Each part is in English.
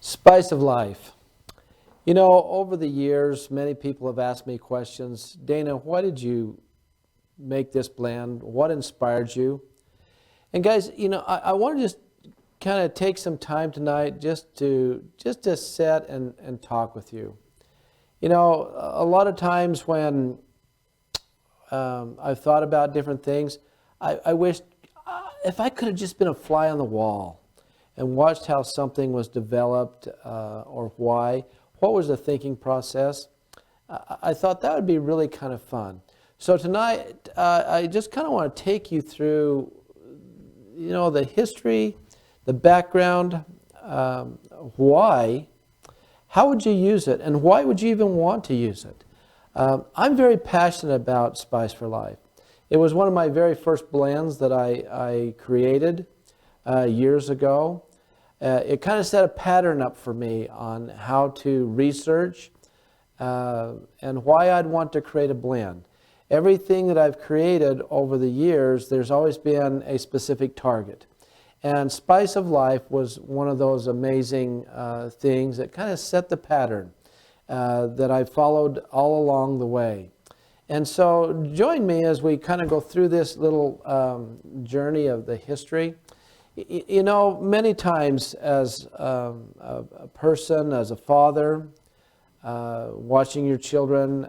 Spice of life. You know, over the years, many people have asked me questions. Dana, why did you make this blend? What inspired you? And guys, I want to just kind of take some time tonight just to sit and talk with you. You know, a lot of times when I've thought about different things, I wish if I could have just been a fly on the wall and watched how something was developed or why. What was the thinking process? I thought that would be really kind of fun. So tonight, I just kind of want to take you through, the history, the background, why, how would you use it, and why would you even want to use it? I'm very passionate about Spice for Life. It was one of my very first blends that I created years ago. It kind of set a pattern up for me on how to research and why I'd want to create a blend. Everything that I've created over the years, there's always been a specific target. And Spice of Life was one of those amazing things that kind of set the pattern that I followed all along the way. And so join me as we kind of go through this little journey of the history. You know, many times as a person, as a father, watching your children,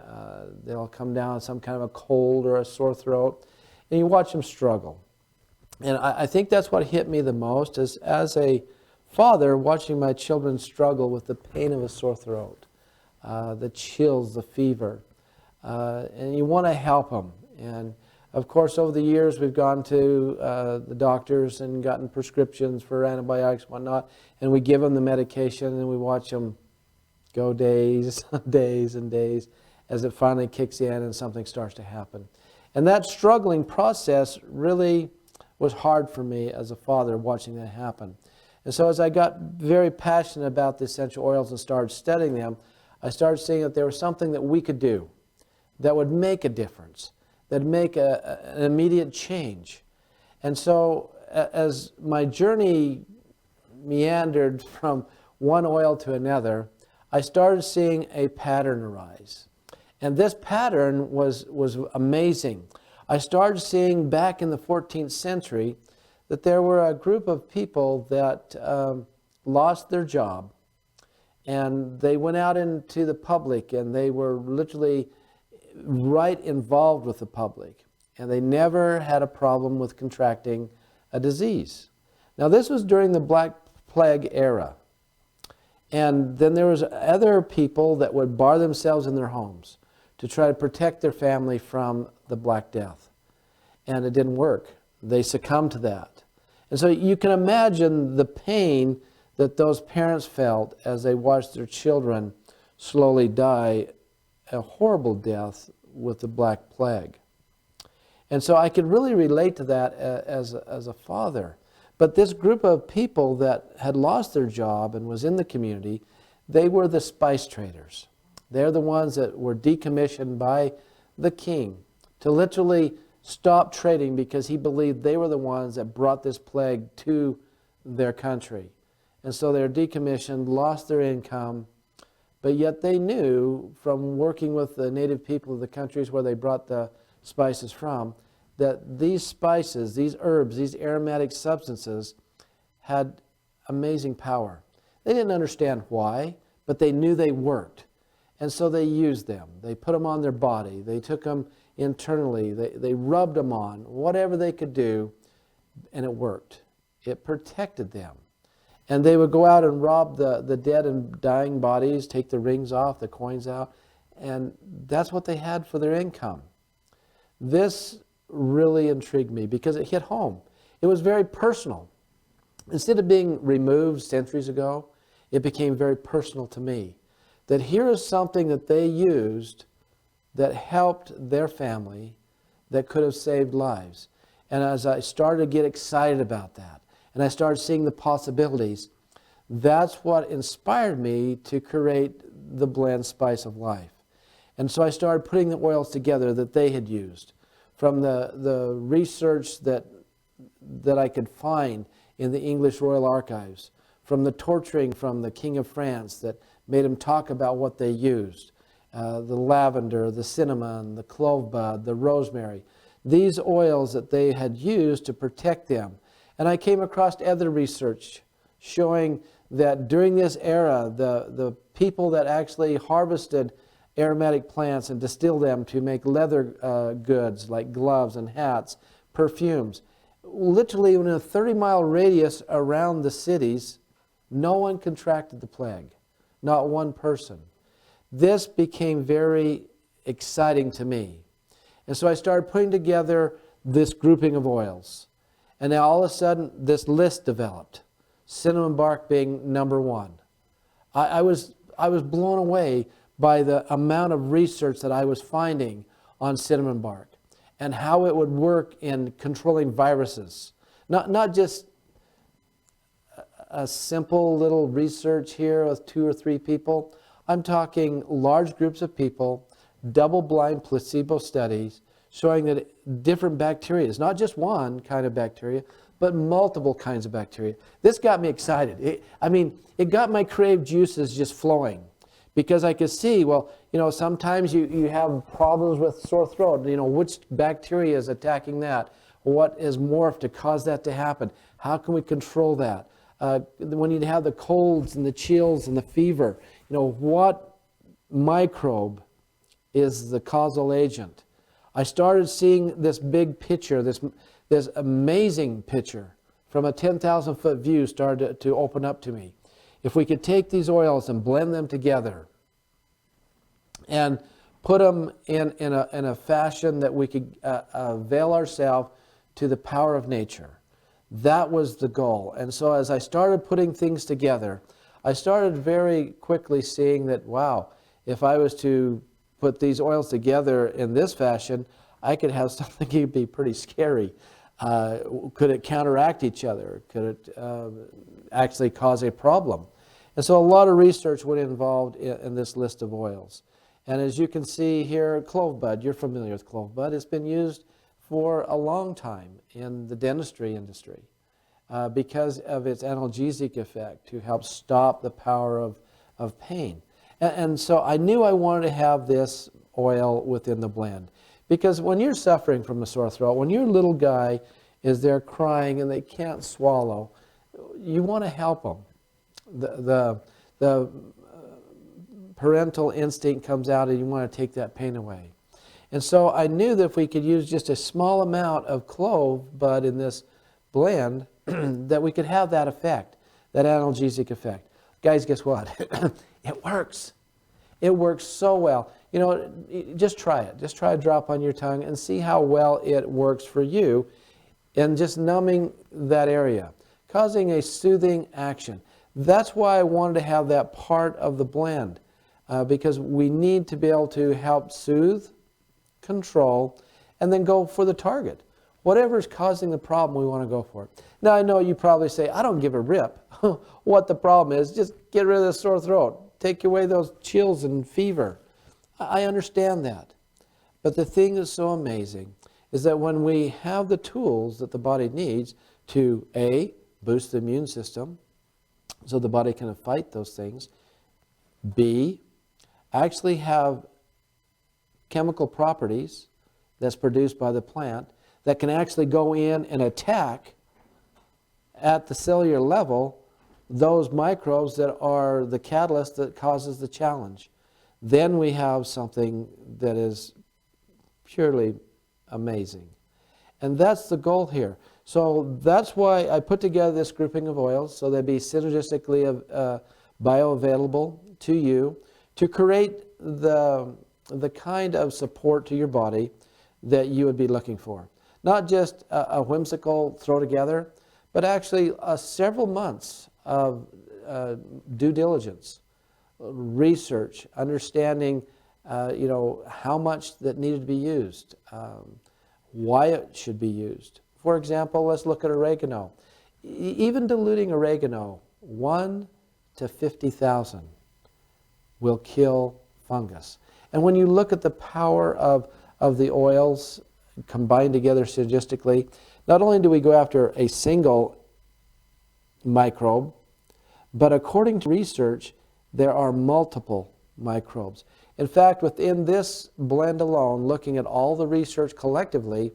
they'll come down with some kind of a cold or a sore throat, and you watch them struggle. And I think that's what hit me the most, is as a father, watching my children struggle with the pain of a sore throat, the chills, the fever, and you want to help them. And of course, over the years, we've gone to the doctors and gotten prescriptions for antibiotics and whatnot, and we give them the medication, and we watch them go days, days and days, as it finally kicks in and something starts to happen. And that struggling process really was hard for me as a father, watching that happen. And so as I got very passionate about the essential oils and started studying them, I started seeing that there was something that we could do that would make a difference, that'd make an immediate change. And so as my journey meandered from one oil to another, I started seeing a pattern arise. And this pattern was amazing. I started seeing back in the 14th century that there were a group of people that lost their job, and they went out into the public, and they were literally right involved with the public, and they never had a problem with contracting a disease. Now, this was during the Black Plague era. And then there was other people that would bar themselves in their homes to try to protect their family from the Black Death. And it didn't work. They succumbed to that. And so you can imagine the pain that those parents felt as they watched their children slowly die a horrible death with the Black Plague. And so I could really relate to that as a father. But this group of people that had lost their job and was in the community, they were the spice traders. They're the ones that were decommissioned by the king to literally stop trading because he believed they were the ones that brought this plague to their country. And so they're decommissioned, lost their income, but yet they knew from working with the native people of the countries where they brought the spices from, that these spices, these herbs, these aromatic substances had amazing power. They didn't understand why, but they knew they worked. And so they used them. They put them on their body. They took them internally. They rubbed them on, whatever they could do, and it worked. It protected them. And they would go out and rob the dead and dying bodies, take the rings off, the coins out, and that's what they had for their income. This really intrigued me because it hit home. It was very personal. Instead of being removed centuries ago, it became very personal to me. That here is something that they used that helped their family, that could have saved lives. And as I started to get excited about that, and I started seeing the possibilities, that's what inspired me to create the blend Spice of Life. And so I started putting the oils together that they had used from the research that I could find in the English Royal Archives, from the torturing from the King of France that made him talk about what they used. The lavender, the cinnamon, the clove bud, the rosemary. These oils that they had used to protect them. And I came across other research showing that during this era, the people that actually harvested aromatic plants and distilled them to make leather goods like gloves and hats, perfumes, literally in a 30-mile radius around the cities, no one contracted the plague, not one person. This became very exciting to me. And so I started putting together this grouping of oils. And now all of a sudden, this list developed, cinnamon bark being number one. I was blown away by the amount of research that I was finding on cinnamon bark and how it would work in controlling viruses. Not just a simple little research here with 2 or 3 people. I'm talking large groups of people, double-blind placebo studies showing that different bacteria, it's not just one kind of bacteria, but multiple kinds of bacteria. This got me excited. It got my creative juices just flowing because I could see, well, sometimes you have problems with sore throat. Which bacteria is attacking that? What is morphed to cause that to happen? How can we control that? When you have the colds and the chills and the fever, what microbe is the causal agent? I started seeing this big picture, this amazing picture from a 10,000-foot view started to open up to me. If we could take these oils and blend them together and put them in a fashion that we could avail ourselves to the power of nature, that was the goal. And so as I started putting things together, I started very quickly seeing that, wow, if I was to put these oils together in this fashion, I could have something that could be pretty scary. Could it counteract each other? Could it actually cause a problem? And so a lot of research went involved in this list of oils. And as you can see here, clove bud, you're familiar with clove bud. It's been used for a long time in the dentistry industry because of its analgesic effect to help stop the power of pain. And so I knew I wanted to have this oil within the blend. Because when you're suffering from a sore throat, when your little guy is there crying and they can't swallow, you want to help them. The parental instinct comes out and you want to take that pain away. And so I knew that if we could use just a small amount of clove bud in this blend, that we could have that effect, that analgesic effect. Guys, guess what? It works. It works so well. Just try it. Just try a drop on your tongue and see how well it works for you in just numbing that area, causing a soothing action. That's why I wanted to have that part of the blend, because we need to be able to help soothe, control, and then go for the target. Whatever is causing the problem, we want to go for it. Now, I know you probably say, I don't give a rip what the problem is. Just get rid of the sore throat. Take away those chills and fever. I understand that. But the thing that's so amazing is that when we have the tools that the body needs to, A, boost the immune system so the body can fight those things, B, actually have chemical properties that's produced by the plant that can actually go in and attack at the cellular level those microbes that are the catalyst that causes the challenge. Then we have something that is purely amazing. And that's the goal here. So that's why I put together this grouping of oils so they'd be synergistically bioavailable to you to create the kind of support to your body that you would be looking for. Not just a whimsical throw together, but actually several months of due diligence, research, understanding how much that needed to be used, why it should be used. For example, let's look at oregano. Even diluting oregano, 1 to 50,000 will kill fungus. And when you look at the power of the oils combined together synergistically, not only do we go after a single microbe, But according to research, there are multiple microbes. In fact, within this blend alone, looking at all the research collectively,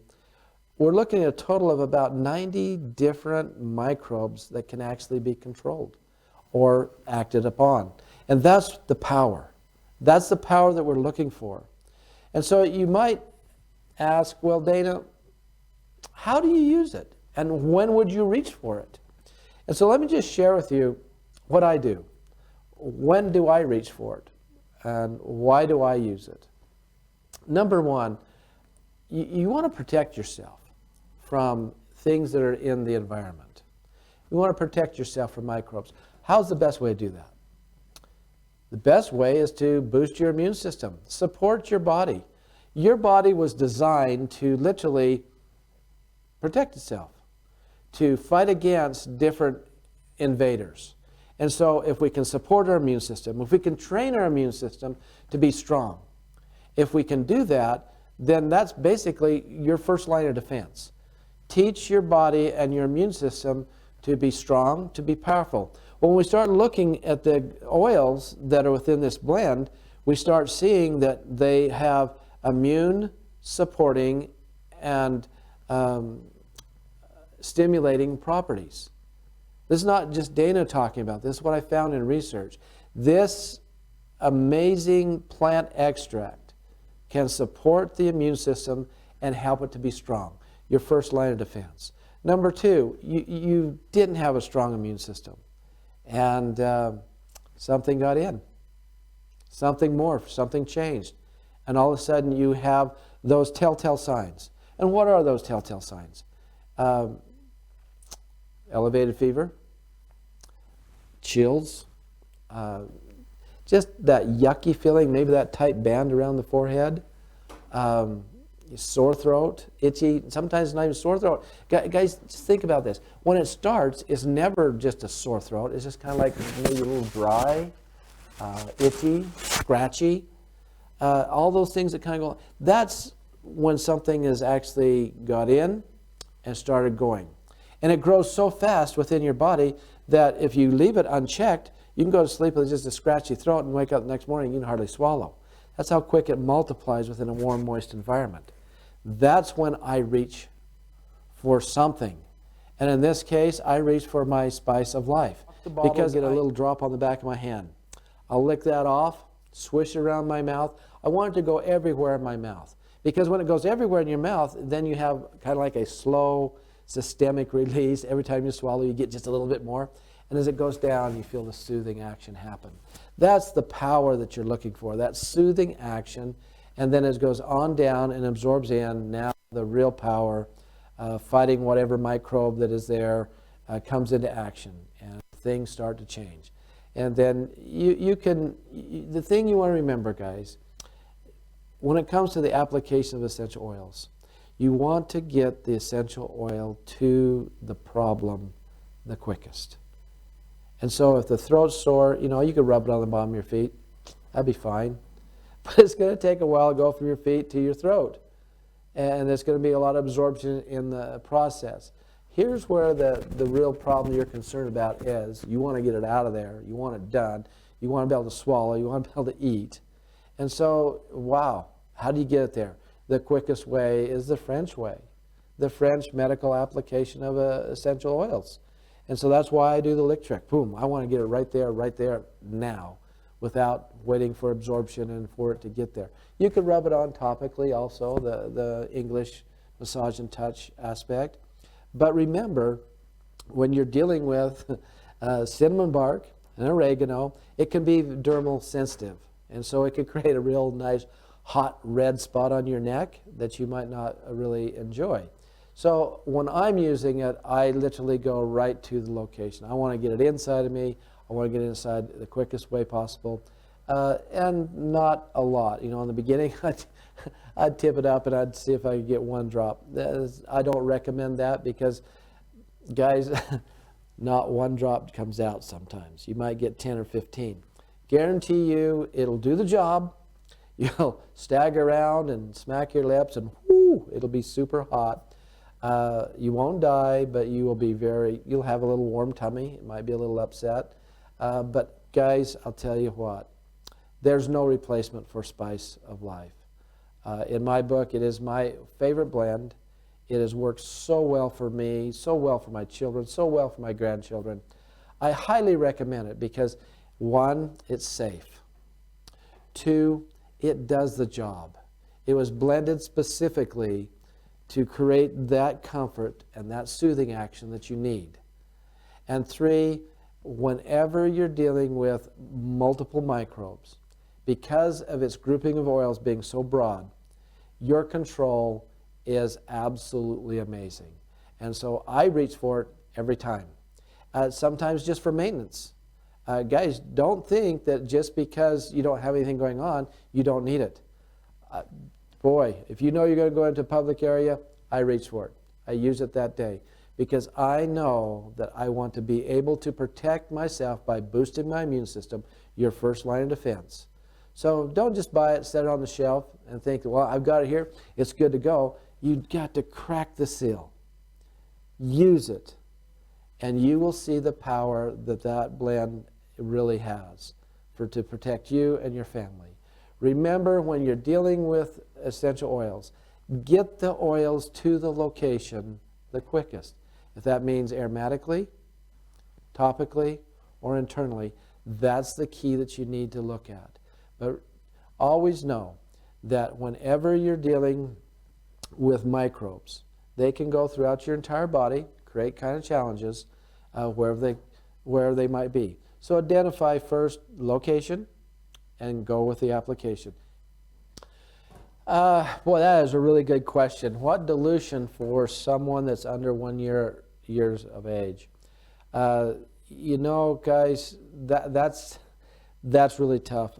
we're looking at a total of about 90 different microbes that can actually be controlled or acted upon. And that's the power. That's the power that we're looking for. And so you might ask, well, Dana, how do you use it? And when would you reach for it? And so let me just share with you what I do. When do I reach for it? And why do I use it? Number one, you want to protect yourself from things that are in the environment. You want to protect yourself from microbes. How's the best way to do that? The best way is to boost your immune system, support your body. Your body was designed to literally protect itself, to fight against different invaders. And so if we can support our immune system, if we can train our immune system to be strong, if we can do that, then that's basically your first line of defense. Teach your body and your immune system to be strong, to be powerful. When we start looking at the oils that are within this blend, we start seeing that they have immune supporting and stimulating properties. This is not just Dana talking about. This is what I found in research. This amazing plant extract can support the immune system and help it to be strong. Your first line of defense. Number two, you didn't have a strong immune system. And something got in. Something morphed. Something changed. And all of a sudden you have those telltale signs. And what are those telltale signs? Elevated fever, chills, just that yucky feeling, maybe that tight band around the forehead, sore throat, itchy, sometimes not even sore throat. Guys, just think about this. When it starts, it's never just a sore throat. It's just kind of like maybe a little dry, itchy, scratchy, all those things that kind of go. That's when something has actually got in and started going. And it grows so fast within your body that if you leave it unchecked, you can go to sleep with just a scratchy throat and wake up the next morning and you can hardly swallow. That's how quick it multiplies within a warm, moist environment. That's when I reach for something. And in this case, I reach for my spice of life. Because I get a little drop on the back of my hand. I'll lick that off, swish it around my mouth. I want it to go everywhere in my mouth. Because when it goes everywhere in your mouth, then you have kind of like a slow, systemic release. Every time you swallow, you get just a little bit more. And as it goes down, you feel the soothing action happen. That's the power that you're looking for, that soothing action. And then as it goes on down and absorbs in, now the real power, fighting whatever microbe that is there, comes into action. And things start to change. And then the thing you want to remember, guys, when it comes to the application of essential oils, you want to get the essential oil to the problem the quickest. And so if the throat's sore, you could rub it on the bottom of your feet. That'd be fine. But it's going to take a while to go from your feet to your throat. And there's going to be a lot of absorption in the process. Here's where the real problem you're concerned about is. You want to get it out of there. You want it done. You want to be able to swallow. You want to be able to eat. And so, wow, how do you get it there? The quickest way is the French way, the French medical application of essential oils. And so that's why I do the lick trick. Boom, I want to get it right there, now, without waiting for absorption and for it to get there. You could rub it on topically also, the English massage and touch aspect. But remember, when you're dealing with cinnamon bark and oregano, it can be dermal sensitive. And so it could create a real nice hot red spot on your neck that you might not really enjoy. So when I'm using it, I literally go right to the location. I want to get it inside of me. I want to get it inside the quickest way possible. And not a lot. In the beginning, I'd tip it up and I'd see if I could get one drop. I don't recommend that because, guys, not one drop comes out sometimes. You might get 10 or 15. Guarantee you it'll do the job. You'll stagger around and smack your lips and whoo, it'll be super hot. You won't die, but you'll have a little warm tummy. It might be a little upset. But guys, I'll tell you what, there's no replacement for Spice of Life. In my book, it is my favorite blend. It has worked so well for me, so well for my children, so well for my grandchildren. I highly recommend it because, one, it's safe. Two, it does the job. It was blended specifically to create that comfort and that soothing action that you need. And three, whenever you're dealing with multiple microbes, because of its grouping of oils being so broad, your control is absolutely amazing. And so I reach for it every time. Sometimes just for maintenance. Guys, don't think that just because you don't have anything going on, you don't need it. Boy, if you know you're going to go into a public area, I reach for it. I use it that day because I know that I want to be able to protect myself by boosting my immune system, your first line of defense. So don't just buy it, set it on the shelf, and think, well, I've got it here, it's good to go. You've got to crack the seal. Use it, and you will see the power that that blend really has to protect you and your family. Remember, when you're dealing with essential oils, get the oils to the location the quickest. If that means aromatically, topically, or internally, that's the key that you need to look at. But always know that whenever you're dealing with microbes, they can go throughout your entire body, create kind of challenges wherever they might be. So identify first location and go with the application. Boy, that is a really good question. What dilution for someone that's under 1 years of age? You know, guys, that's really tough.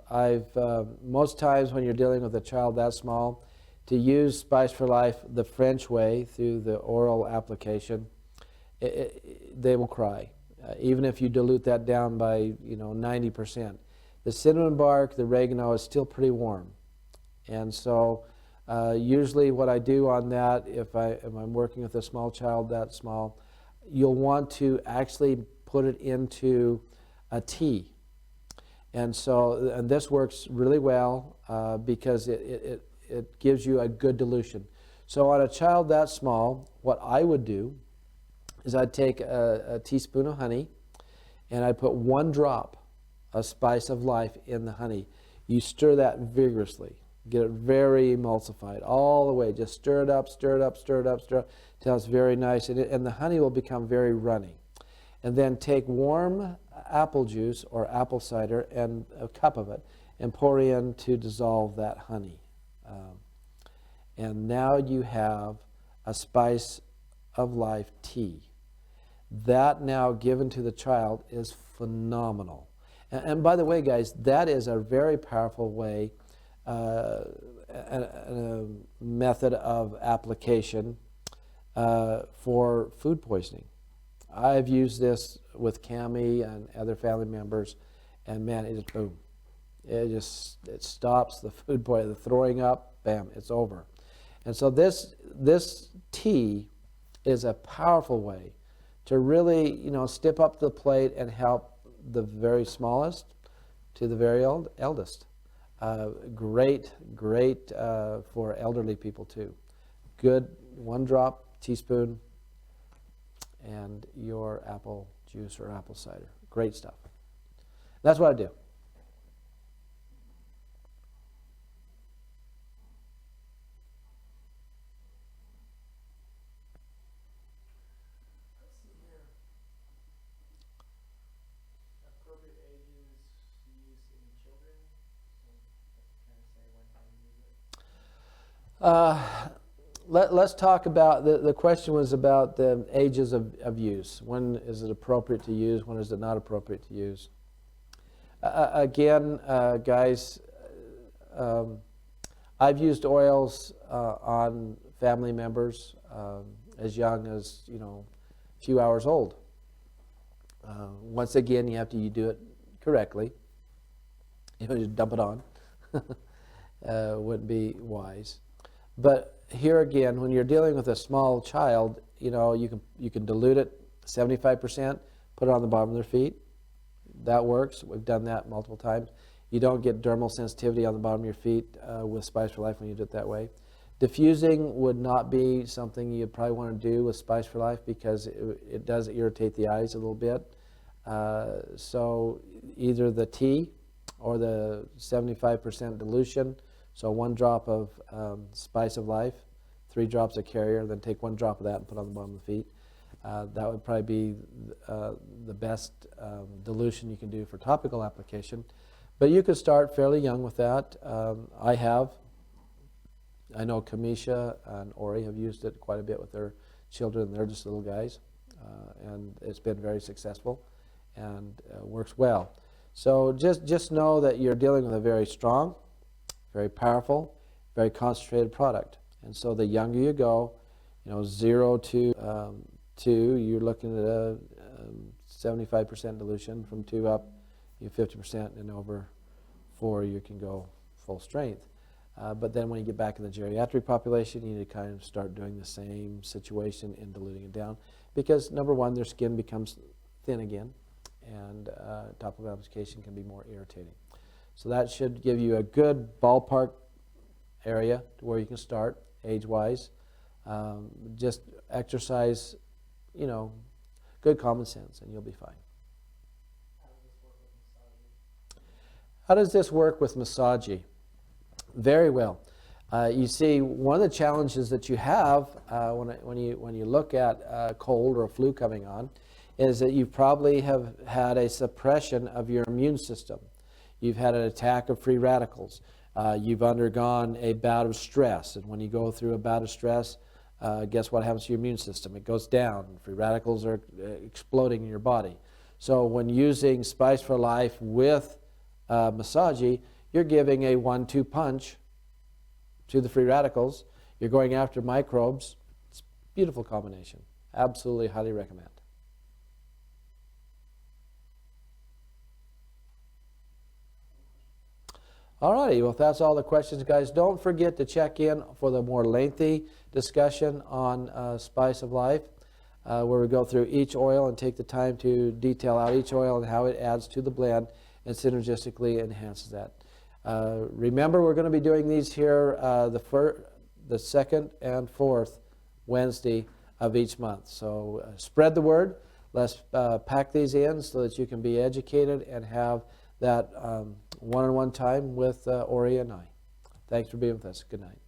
Most times when you're dealing with a child that small, to use Spice for Life the French way through the oral application, they will cry, even if you dilute that down by 90%. The cinnamon bark, the oregano is still pretty warm, and so usually what I do on that, if I'm working with a small child that small, you'll want to actually put it into a tea. And this works really well because it gives you a good dilution. So on a child that small, what I would do is I'd take a teaspoon of honey and I'd put 1 drop of Spice of Life in the honey. You stir that vigorously. Get it very emulsified all the way. Just stir it up, stir it up, stir it up, stir it up until it's very nice. And the honey will become very runny. And then take warm apple juice or apple cider and a cup of it and pour in to dissolve that honey. And now you have a Spice of Life tea. That now given to the child is phenomenal. And by the way, guys, that is a very powerful way, a method of application for food poisoning. I've used this with Cami and other family members, and man, it just boom. It stops the food poisoning, the throwing up, bam, it's over. And so this tea is a powerful way to really, step up the plate and help the very smallest to the very eldest. Great for elderly people too. Good 1 drop, teaspoon, and your apple juice or apple cider. Great stuff. That's what I do. Let's talk about, the question was about the ages of use. When is it appropriate to use? When is it not appropriate to use? Again, guys, I've used oils on family members as young as, a few hours old. Once again, you do it correctly. You don't just dump it on. Wouldn't be wise. But here again, when you're dealing with a small child, you can dilute it 75%, put it on the bottom of their feet, that works. We've done that multiple times. You don't get dermal sensitivity on the bottom of your feet with Spice for Life when you do it that way. Diffusing would not be something you'd probably want to do with Spice for Life because it does irritate the eyes a little bit. So either the tea or the 75% dilution, so 1 drop of Spice of Life, 3 drops of Carrier, then take 1 drop of that and put on the bottom of the feet. That would probably be the best dilution you can do for topical application. But you could start fairly young with that. I know Kamisha and Ori have used it quite a bit with their children. They're just little guys, and it's been very successful and works well. So just know that you're dealing with a very strong, very powerful, very concentrated product. And so the younger you go, 0 to 2, you're looking at a 75% dilution. From 2 up, you 50%, and over 4, you can go full strength. But then when you get back in the geriatric population, you need to kind of start doing the same situation and diluting it down. Because number one, their skin becomes thin again, and topical application can be more irritating. So that should give you a good ballpark area to where you can start age-wise. Just exercise, good common sense, and you'll be fine. How does this work with Massagee? Very well. You see, one of the challenges that you have when you look at a cold or a flu coming on is that you probably have had a suppression of your immune system. You've had an attack of free radicals. You've undergone a bout of stress, and when you go through a bout of stress, guess what happens to your immune system? It goes down. Free radicals are exploding in your body. So when using Spice for Life with Massagee, you're giving a 1-2 punch to the free radicals. You're going after microbes. It's a beautiful combination. Absolutely highly recommend. Alrighty, well, if that's all the questions, guys, don't forget to check in for the more lengthy discussion on Spice of Life, where we go through each oil and take the time to detail out each oil and how it adds to the blend and synergistically enhances that. Remember, we're going to be doing these here the second and fourth Wednesday of each month. So spread the word. Let's pack these in so that you can be educated and have that one-on-one time with Ori and I. Thanks for being with us. Good night.